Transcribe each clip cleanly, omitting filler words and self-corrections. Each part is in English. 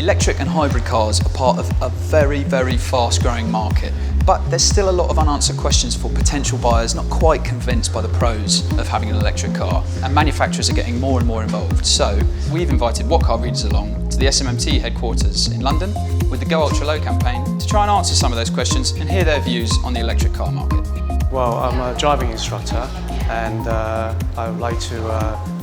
Electric and hybrid cars are part of a very, very fast-growing market, but there's still a lot of unanswered questions for potential buyers not quite convinced by the pros of having an electric car, and manufacturers are getting more and more involved. So we've invited What Car Readers along to the SMMT headquarters in London with the Go Ultra Low campaign to try and answer some of those questions and hear their views on the electric car market. Well, I'm a driving instructor and I would like to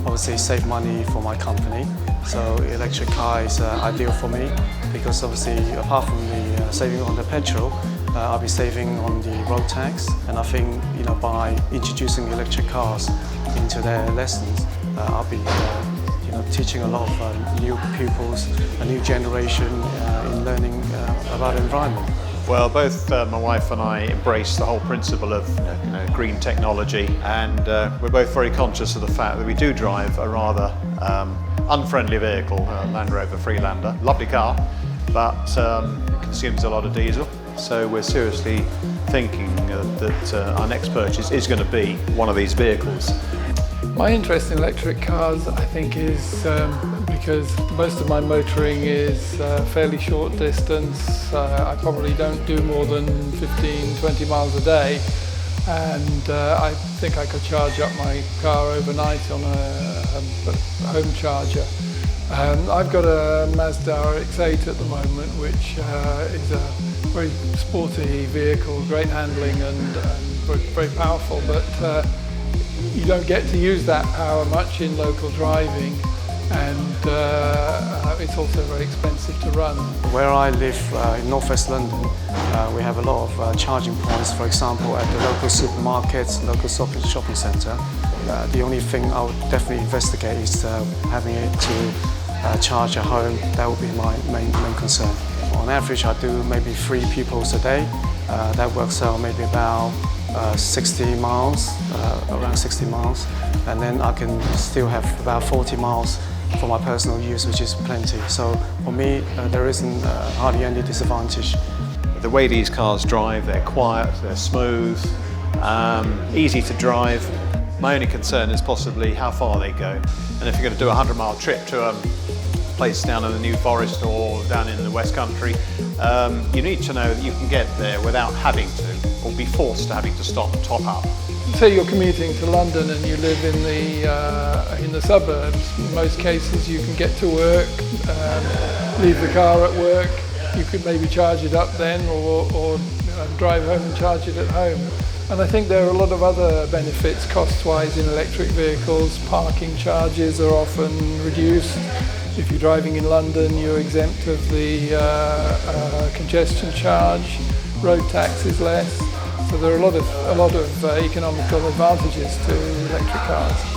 obviously save money for my company. So electric car is ideal for me because obviously apart from the saving on the petrol, I'll be saving on the road tax, and I think by introducing electric cars into their lessons, I'll be teaching a lot of new pupils, a new generation in learning about the environment. Well, both my wife and I embrace the whole principle of green technology, and we're both very conscious of the fact that we do drive a rather unfriendly vehicle, Land Rover Freelander. Lovely car, but it consumes a lot of diesel. So we're seriously thinking that our next purchase is going to be one of these vehicles. My interest in electric cars, I think, is because most of my motoring is fairly short distance. I probably don't do more than 15-20 miles a day, and I think I could charge up my car overnight on a home charger. I've got a Mazda RX-8 at the moment, which is a very sporty vehicle, great handling and very powerful, but you don't get to use that power much in local driving, and it's also very expensive to run. Where I live in northwest London, we have a lot of charging points, for example at the local supermarkets, local shopping centre. The only thing I would definitely investigate is having it to charge at home. That would be my main concern. On average I do maybe 3 pupils a day. That works out maybe about 60 miles, around 60 miles, and then I can still have about 40 miles for my personal use, which is plenty. So for me, there isn't hardly any disadvantage. The way these cars drive, they're quiet, they're smooth, easy to drive. My only concern is possibly how far they go. And if you're going to do a 100-mile trip to a place down in the New Forest or down in the West Country, you need to know that you can get there without having to, or be forced to having to stop and top up. Say you're commuting to London and you live in the suburbs. In most cases you can get to work, leave the car at work. You could maybe charge it up then, or drive home and charge it at home. And I think there are a lot of other benefits cost-wise in electric vehicles. Parking charges are often reduced. If you're driving in London, you're exempt of the congestion charge. Road tax is less. So there are a lot of economical advantages to electric cars.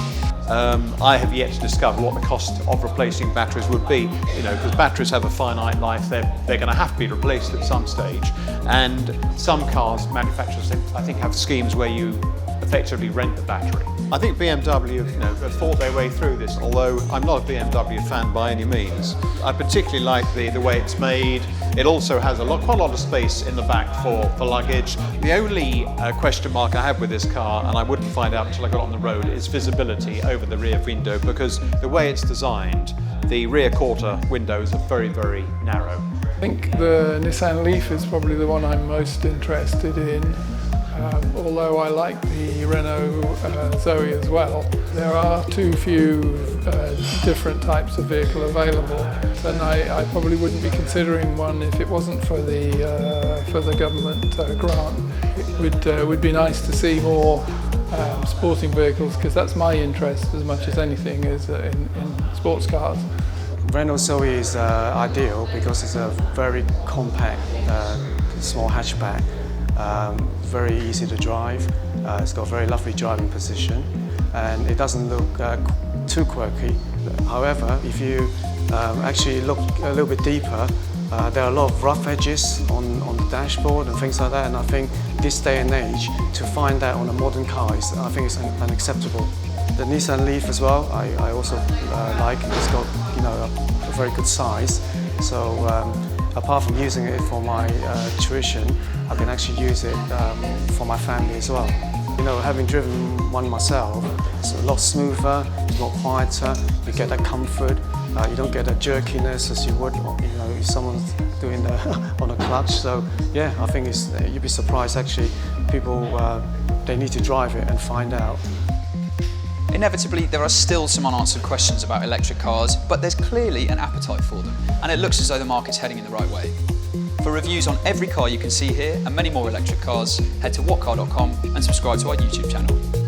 I have yet to discover what the cost of replacing batteries would be, because batteries have a finite life. They're going to have to be replaced at some stage, and some cars manufacturers, I think, have schemes where you effectively rent the battery. I think BMW have thought their way through this, although I'm not a BMW fan by any means. I particularly like the way it's made. It also has quite a lot of space in the back for luggage. The only question mark I have with this car, and I wouldn't find out until I got on the road, is visibility over the rear window, because the way it's designed, the rear quarter windows are very, very narrow. I think the Nissan Leaf is probably the one I'm most interested in. Although I like the Renault Zoe as well. There are too few different types of vehicle available, and I probably wouldn't be considering one if it wasn't for the government grant. It would be nice to see more sporting vehicles, because that's my interest as much as anything is in sports cars. Renault Zoe is ideal because it's a very compact, small hatchback. Very easy to drive. It's got a very lovely driving position, and it doesn't look too quirky. However, if you actually look a little bit deeper, there are a lot of rough edges on the dashboard and things like that, and I think this day and age, to find that on a modern car I think it's unacceptable. The Nissan Leaf as well, I also like. It's got a very good size, so apart from using it for my tuition, I can actually use it for my family as well. Having driven one myself. It's a lot smoother, it's a lot quieter, you get that comfort, you don't get the jerkiness as you would, if someone's doing on a clutch. So yeah, I think you'd be surprised actually, people, they need to drive it and find out. Inevitably, there are still some unanswered questions about electric cars, but there's clearly an appetite for them, and it looks as though the market's heading in the right way. For reviews on every car you can see here and many more electric cars, head to whatcar.com and subscribe to our YouTube channel.